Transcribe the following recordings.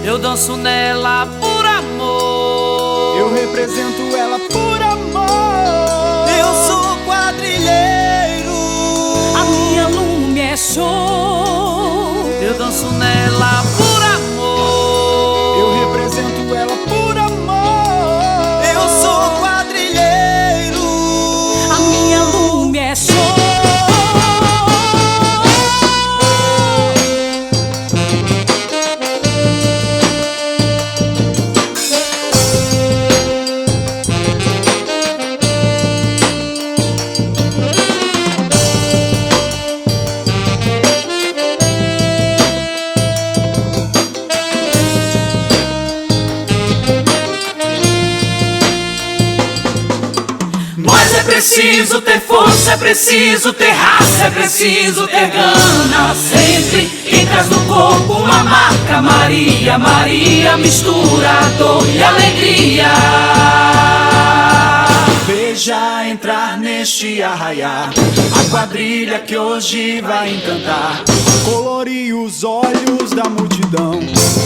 Eu danço nela por amor. Eu represento ela por amor. Eu sou quadrilheiro. A minha lume é show. Eu danço nela por amor. Eu represento ela por amor. Eu sou quadrilheiro. A minha lume é show. Mas é preciso ter força, é preciso ter raça, é preciso ter gana. Sempre quem traz no corpo uma marca Maria, Maria mistura dor e alegria. Veja entrar neste arraiar a quadrilha que hoje vai encantar. Colorir os olhos da multidão.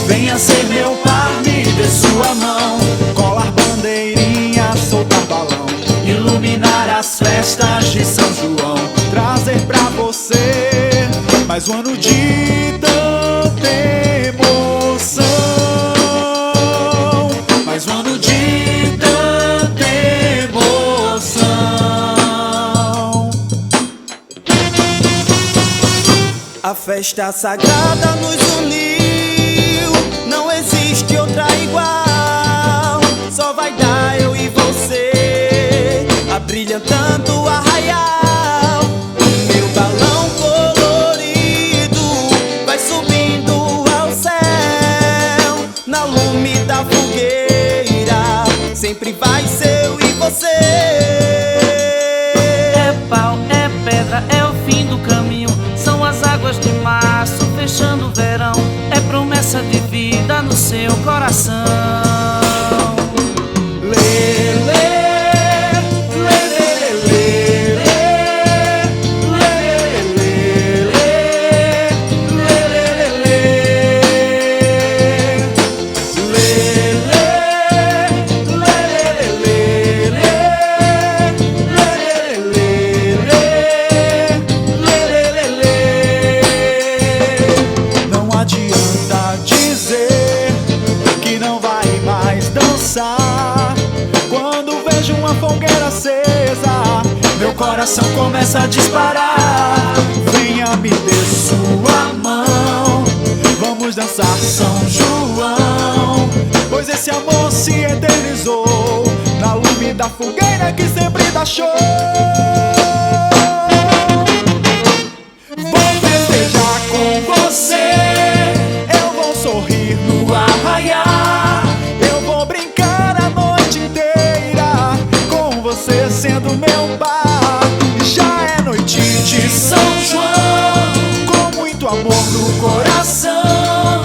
Venha ser meu par, me dê sua mão. Colar bandeirinha, soltar balão. Iluminar as festas de São João. Trazer pra você mais um ano de tanta emoção. Mais um ano de tanta emoção. A festa sagrada nos uniu. Não existe outra igual. Só vai dar eu e você, abrilhantando o arraial. Meu balão colorido vai subindo ao céu. Na lume da fogueira sempre vai ser eu e você. É pau, é pedra, é o fim do caminho. São as águas de março fechando o verão. É promessa de vida no seu coração. Não adianta dizer que não vai mais dançar. Quando vejo uma fogueira acesa, meu coração começa a disparar. Venha, me dê sua mão, vamos dançar São João. Pois esse amor se eternizou na lume da fogueira que sempre dá show. Vou festejar com você, eu vou sorrir no arraiar. Eu vou brincar a noite inteira com você sendo meu par. Já é noite de São João, com muito amor no coração.